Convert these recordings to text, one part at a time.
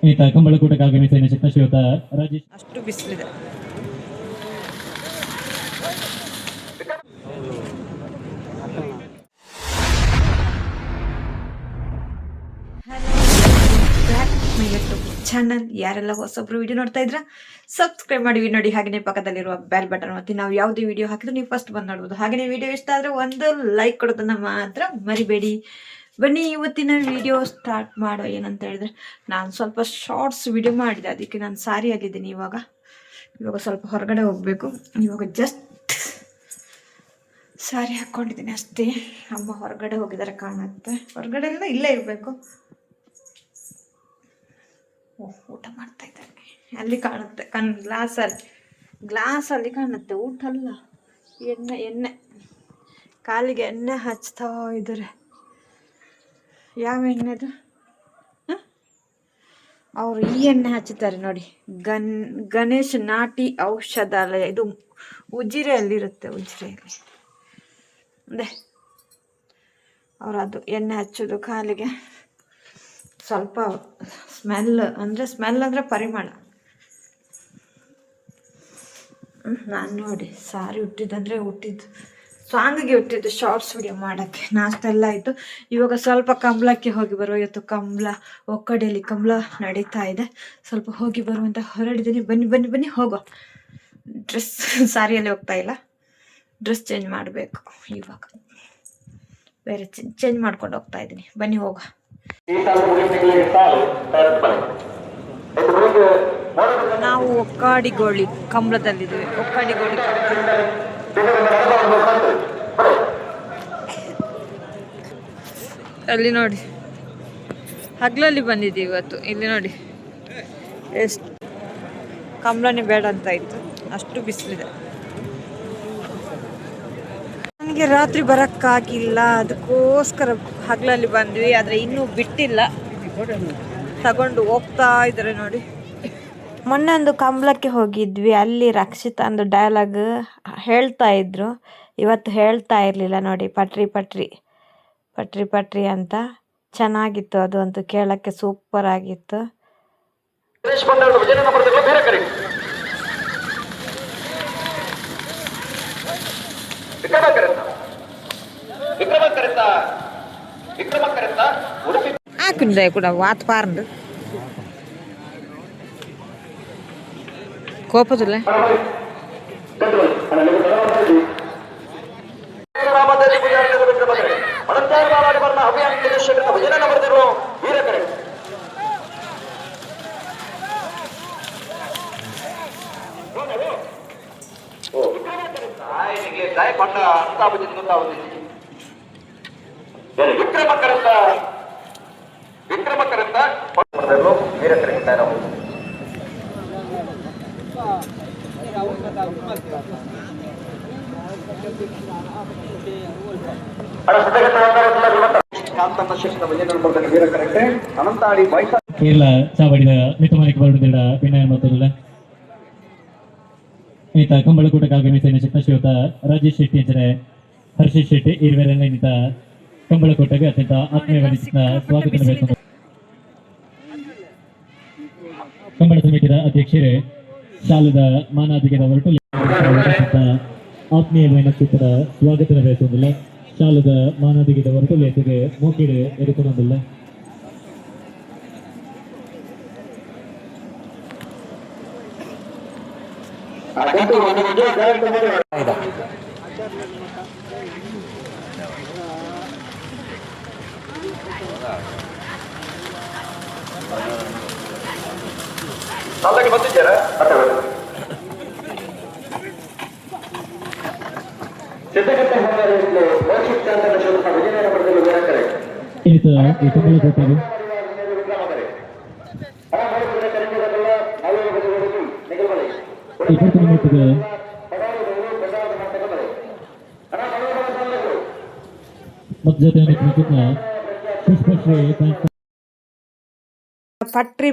ಈತ ಕಂಬಳಕೂಟಕ್ಕೆ ಆಗಮಿಸಿದ ಶಕ್ತ ಶ್ರೀಯುತ ರಾಜೇಶ್. ಅಷ್ಟು ಬಿಸಿಲಿದೆ. ಚಾನಲ್ ಯಾರೆಲ್ಲ ಹೊಸೊಬ್ರು ವಿಡಿಯೋ ನೋಡ್ತಾ ಇದ್ರ ಸಬ್ಸ್ಕ್ರೈಬ್ ಮಾಡಿ ನೋಡಿ, ಹಾಗೆಯೇ ಪಕ್ಕದಲ್ಲಿರುವ ಬೆಲ್ ಬಟನ್ ಒತ್ತಿ ನಾವು ಯಾವುದೇ ವಿಡಿಯೋ ಹಾಕಿದ್ರು ನೀವು ಫಸ್ಟ್ ಬಂದು ನೋಡ್ಬೋದು. ಹಾಗೆಯೇ ವಿಡಿಯೋ ಇಷ್ಟ ಆದರೆ ಒಂದು ಲೈಕ್ ಕೊಡೋದನ್ನ ಮಾತ್ರ ಮರಿಬೇಡಿ. ಬನ್ನಿ ಇವತ್ತಿನ ವಿಡಿಯೋ ಸ್ಟಾರ್ಟ್ ಮಾಡೋ. ಏನಂತ ಹೇಳಿದ್ರೆ, ನಾನು ಸ್ವಲ್ಪ ಶಾರ್ಟ್ಸ್ ವಿಡಿಯೋ ಮಾಡಿದೆ, ಅದಕ್ಕೆ ನಾನು ಸಾರಿಯಾಗಿದ್ದೀನಿ. ಇವಾಗ ಸ್ವಲ್ಪ ಹೊರಗಡೆ ಹೋಗಬೇಕು. ಇವಾಗ ಜಸ್ಟ್ ಸಾರಿ ಹಾಕ್ಕೊಂಡಿದ್ದೀನಿ ಅಷ್ಟೇ. ಅಮ್ಮ ಹೊರಗಡೆ ಹೋಗಿದ್ದಾರೆ ಕಾಣುತ್ತೆ. ಹೊರಗಡೆ ಎಲ್ಲ ಇಲ್ಲೇ ಇರಬೇಕು. ಊಟ ಮಾಡ್ತಾ ಇದ್ದಾರೆ, ಅಲ್ಲಿ ಕಾಣುತ್ತೆ ಗ್ಲಾಸಲ್ಲಿ ಕಾಣುತ್ತೆ. ಊಟ ಅಲ್ಲ, ಎಣ್ಣೆ ಕಾಲಿಗೆ ಎಣ್ಣೆ ಹಚ್ತಾ ಇದ್ದಾರೆ. ಯಾವ ಎಣ್ಣೆದು? ಅವರು ಈ ಎಣ್ಣೆ ಹಚ್ಚುತ್ತಾರೆ ನೋಡಿ, ಗಣೇಶ್ ನಾಟಿ ಔಷಧಾಲಯ. ಇದು ಉಜಿರೆಯಲ್ಲಿರುತ್ತೆ. ಉಜಿರೆಯಲ್ಲಿ ಅದೇ ಅವರು ಅದು ಎಣ್ಣೆ ಹಚ್ಚೋದು ಕಾಲಿಗೆ. ಸ್ವಲ್ಪ ಸ್ಮೆಲ್ ಅಂದರೆ ಪರಿಮಳ. ನಾನು ನೋಡಿ ಸಾರಿ ಹುಟ್ಟಿದ್ದು ಸಾಂಗಿಗೆ ಹುಟ್ಟಿದ್ದು, ಶಾರ್ಟ್ಸ್ ವಿಡಿಯೋ ಮಾಡೋಕ್ಕೆ. ನಾಷ್ಟ ಎಲ್ಲ ಆಯಿತು. ಇವಾಗ ಸ್ವಲ್ಪ ಕಂಬಳಕ್ಕೆ ಹೋಗಿ ಬರುವ. ಇವತ್ತು ಒಕ್ಕಡಿಯಲ್ಲಿ ಕಂಬಳ ನಡೀತಾ ಇದೆ. ಸ್ವಲ್ಪ ಹೋಗಿ ಬರುವಂತ ಹೊರಡಿದ್ದೀನಿ. ಬನ್ನಿ ಹೋಗೋ. ಡ್ರೆಸ್ ಸಾರಿಯಲ್ಲಿ ಹೋಗ್ತಾ ಇಲ್ಲ, ಡ್ರೆಸ್ ಚೇಂಜ್ ಮಾಡಬೇಕು. ಇವಾಗ ಬೇರೆ ಚೇಂಜ್ ಮಾಡ್ಕೊಂಡು ಹೋಗ್ತಾ ಇದ್ದೀನಿ. ಬನ್ನಿ ಹೋಗ. ನಾವು ಒಕ್ಕಾಡಿಗೋಳಿ ಕಂಬಳದಲ್ಲಿದ್ದೇವೆ. ಒಕ್ಕಾಡಿಗೋಳಿ ಅಲ್ಲಿ ನೋಡಿ, ಹಗಲಲ್ಲಿ ಬಂದಿದ್ದೀವಿ ಇವತ್ತು. ಇಲ್ಲಿ ನೋಡಿ ಎಷ್ಟು ಕಂಬಳನೇ ಬೇಡ ಅಂತ ಇತ್ತು, ಅಷ್ಟು ಬಿಸಿಲಿದೆ. ನನಗೆ ರಾತ್ರಿ ಬರೋಕ್ಕಾಗಿಲ್ಲ, ಅದಕ್ಕೋಸ್ಕರ ಹಗಲಲ್ಲಿ ಬಂದ್ವಿ. ಆದರೆ ಇನ್ನೂ ಬಿಟ್ಟಿಲ್ಲ, ತಗೊಂಡು ಹೋಗ್ತಾ ಇದ್ದಾರೆ ನೋಡಿ. ಮೊನ್ನೆ ಒಂದು ಕಂಬಳಕ್ಕೆ ಹೋಗಿದ್ವಿ, ಅಲ್ಲಿ ರಕ್ಷಿತಾ ಒಂದು ಡೈಲಾಗ್ ಹೇಳ್ತಾ ಇದ್ರು. ಇವತ್ತು ಹೇಳ್ತಾ ಇರಲಿಲ್ಲ ನೋಡಿ. ಪಟ್ರಿ ಅಂತ ಚೆನ್ನಾಗಿತ್ತು. ಅದು ಅಂತೂ ಕೇಳಕ್ಕೆ ಸೂಪರ್ ಆಗಿತ್ತು. ಹಾಕಿಂದ ಕೂಡ ವಾತ್ ಪಾರಂಡು ಕೋಪದಿಲ್ಲ. ವಿಕ್ರಮಕರಂತ ಕೇರಳ ಚಾವಡಿದ ಮಿತಮಾನಿಕ ಬರುವುದಿಲ್ಲ ವಿನಯ ಮತ್ತೊಂದಿಲ್ಲ. ಈತ ಕಂಬಳಕೂಟಕ್ಕೆ ಆಗಮಿಸಿದ ಶಕ್ತ ಶ್ರೀಯುತ ರಾಜೇಶ್ ಶೆಟ್ಟಿ ಅಂದರೆ ಹರ್ಷಿತ್ ಶೆಟ್ಟಿ ಇರುವರೆಲ್ಲ ಈತ ಕಂಬಳಕೂಟಕ್ಕೆ ಅತ್ಯಂತ ಆತ್ಮೀಯವಾದ ಸ್ವಾಗತ ಬೇಕು. ಕಂಬಳ ಸಮಿತಿಯ ಅಧ್ಯಕ್ಷರೇ ಶಾಲದ ಮಾನಾಧಿಕದ ಹೊರಟು ಆತ್ಮೀಯమైన ಚಿತ್ರ ಸ್ವಾಗತ ಬಯಸುವುದಿಲ್ಲ. ಶಾಲದ ಮಾನಾಧಿಕದ ಹೊರಟು ಲೇಖಗೆ ಮೂಕಿಡೆ ಎದುಕೊಳ್ಳುವುದಿಲ್ಲ. ಬಂದಿದ್ದಾರ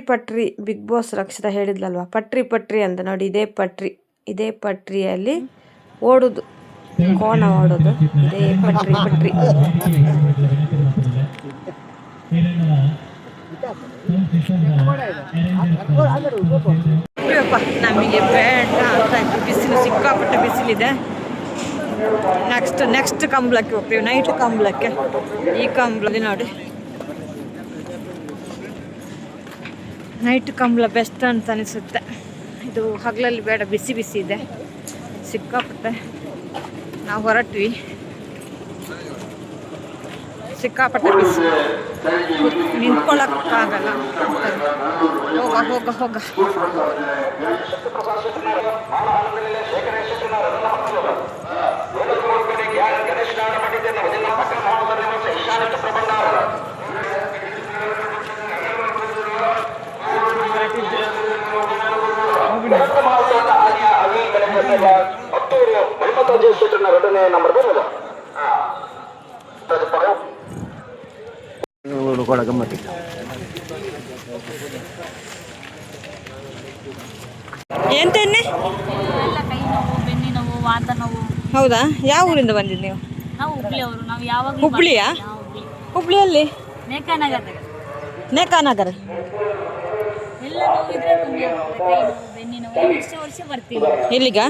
ಪಟ್ರಿ ಬಿಗ್ ಬಾಸ್ ರಕ್ಷಿತಾ ಹೇಳಿದ್ಲಲ್ವಾ, ಪಟ್ರಿ ಅಂತ ನೋಡಿ. ಇದೇ ಪಟ್ರಿಯಲ್ಲಿ ಓಡುದು, ಕೋಣ ಓಡೋದು. ಇದೇ ಪಟ್ರಿ ಅಯ್ಯಪ್ಪ ನಮಗೆ ಬೇಡ ಅಂತ ಇತ್ತು. ಬಿಸಿಲು ಸಿಕ್ಕಾಪಟ್ಟೆ ಬಿಸಿಲಿದೆ. ನೆಕ್ಸ್ಟ್ ಕಂಬಳಕ್ಕೆ ಹೋಗ್ತೀವಿ, ನೈಟ್ ಕಂಬಳಕ್ಕೆ. ಈ ಕಂಬಳದಿ ನೋಡಿ, ನೈಟ್ ಕಂಬಳ ಬೆಸ್ಟ್ ಅಂತ ಅನಿಸುತ್ತೆ. ಇದು ಹಗಲಲ್ಲಿ ಬೇಡ, ಬಿಸಿ ಬಿಸಿ ಇದೆ ಸಿಕ್ಕಾಪಟ್ಟೆ. ನಾವು ಹೊರಟ್ವಿ, ಸಿಕ್ಕಾಪಟ್ಟೆ ಬಿಸಿ, ನಿಂತ್ಕೊಳ್ಳೋಕ್ಕಾಗಲ್ಲ. ಹೋಗ ಹೋಗ ಹೋಗ. ಎಂತೆನ್ನೆ? ಎಲ್ಲ ಕೈ ನೋವು, ಬೆನ್ನಿ ನೋವು, ವಾತ ನೋವು. ಹೌದಾ? ಯಾವ ಊರಿಂದ ಬಂದಿದ್ದು ನೀವು? ನಾವು ಹುಬ್ಳಿಯವರು. ನಾವು ಯಾವಾಗ ಹುಬ್ಳಿಯಾ? ಹುಬ್ಳಿಯಲ್ಲಿ ನೇಕಾನಗರದಾಗ ನೇಕಾನಗರ. ಎಲ್ಲ ನೋವು ಇದ್ರೆ ಕಮ್ಮಿ ಆಗುತ್ತೆ. ಕೈ ನೋವು, ಬೆನ್ನಿ ನೋವು. ವರ್ಷ ಬರ್ತೀವಿ ಇಲ್ಲಿಗ.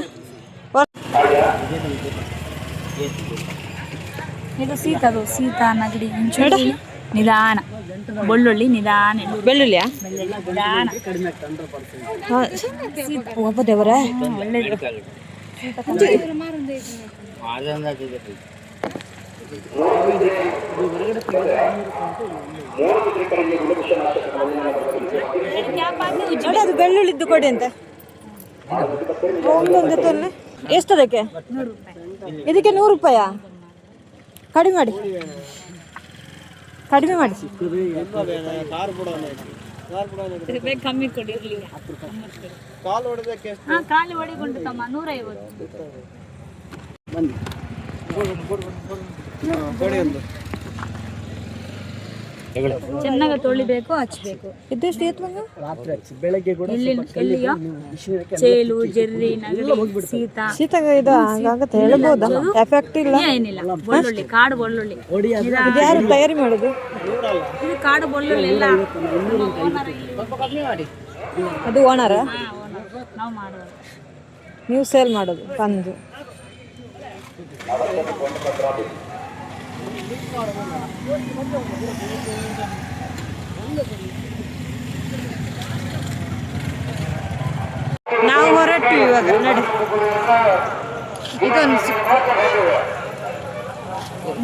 ಇದು ಸೀತಾ ನೆಗಡಿ, ಮುಂಚೂಣಿ, ನಿಧಾನ, ಬೆಳ್ಳುಳ್ಳಿ ನಿಧಾನ, ಬೆಳ್ಳುಳ್ಳಿಯಾ? ನಿಧಾನ. ಒಬ್ಬ ದೇವರೇ, ಒಳ್ಳೇದು. ಅದು ಬೆಳ್ಳುಳ್ಳಿದ್ದು ಕೊಡಿ ಅಂತ. ಎಷ್ಟದಕ್ಕೆ? 100 ರೂಪಾಯಿ. ಇದಕ್ಕೆ 100 ರೂಪಾಯಾ? ಕಡಿಮೆ ಮಾಡಿ, ಕಡಿಮೆ ಮಾಡಿ. ಕಮ್ಮಿ ಕೊಡಿ, ಇರ್ಲಿ. ಕಾಲು ಹೊಡಿಕೊಂಡು ತಮ್ಮ 150. ಚೆನ್ನಾಗಿ ತೊಳಿಬೇಕು, ಹಚ್ಚಬೇಕು. ಇದೆಷ್ಟು ಏತ್ ಎಲ್ಲಿಯ ಚೇಲು, ಜರ್ರಿ, ನಗಡಿ, ಶೀತ ಇದು ಹಂಗಾಗತ್ತೆ ಹೇಳ್ಬೋದಾ? ಎಫೆಕ್ಟ್ ಇಲ್ಲ ಏನಿಲ್ಲ. ಬೆಳ್ಳುಳ್ಳಿ, ಕಾಡು ಬೆಳ್ಳುಳ್ಳಿ. ಇದು ಯಾರು ತಯಾರಿ ಮಾಡೋದು? ಇದು ಕಾಡು ಬೆಳ್ಳುಳ್ಳಿ ಎಲ್ಲ ಅದು ಓನರ? ನಾವು ಮಾಡೋದು. ನೀವು ಸೇಲ್ ಮಾಡೋದು ತಂದು? ನಾವು ಹೊರಟ್ವಿ ಇವಾಗ. ನಡಿ, ಇದೊಂದು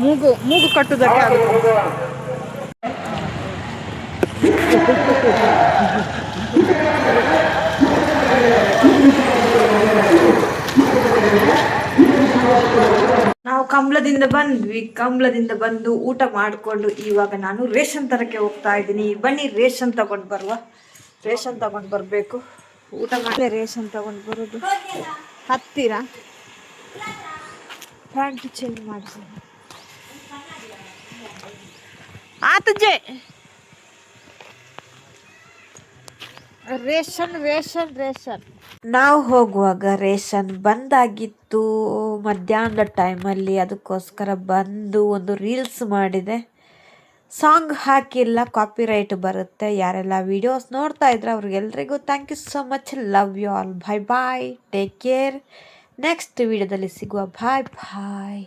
ಮೂಗು ಕಟ್ಟುವುದಕ್ಕೆ ಆಗುತ್ತೆ. ನಾವು ಕಂಬಳದಿಂದ ಬಂದು ಊಟ ಮಾಡಿಕೊಂಡು ಇವಾಗ ನಾನು ರೇಷನ್ ತರಕ್ಕೆ ಹೋಗ್ತಾ ಇದ್ದೀನಿ. ಬನ್ನಿ ರೇಷನ್ ತಗೊಂಡು ಬರುವ. ರೇಷನ್ ತಗೊಂಡು ಬರಬೇಕು. ಊಟ ಮಾಡಿ ರೇಷನ್ ತಗೊಂಡು ಬರೋದು. ಹತ್ತಿರ ಪ್ಯಾಂಟ್ ಚೇಂಜ್ ಮಾಡಿಸಿ ಆತಜ್ಜೆ. ರೇಷನ್ ನಾವು ಹೋಗುವಾಗ ರೇಷನ್ ಬಂದಾಗಿತ್ತು ಮಧ್ಯಾಹ್ನದ ಟೈಮಲ್ಲಿ. ಅದಕ್ಕೋಸ್ಕರ ಬಂದು ಒಂದು ರೀಲ್ಸ್ ಮಾಡಿದೆ. ಸಾಂಗ್ ಹಾಕಿಲ್ಲ, ಕಾಪಿರೈಟ್ ಬರುತ್ತೆ. ಯಾರೆಲ್ಲ ವಿಡಿಯೋಸ್ ನೋಡ್ತಾ ಇದ್ರೆ ಅವ್ರಿಗೆಲ್ರಿಗೂ thank you so much. Love you all. Bye bye, take care. Next ವಿಡಿಯೋದಲ್ಲಿ ಸಿಗುವ. ಬಾಯ್ ಬಾಯ್.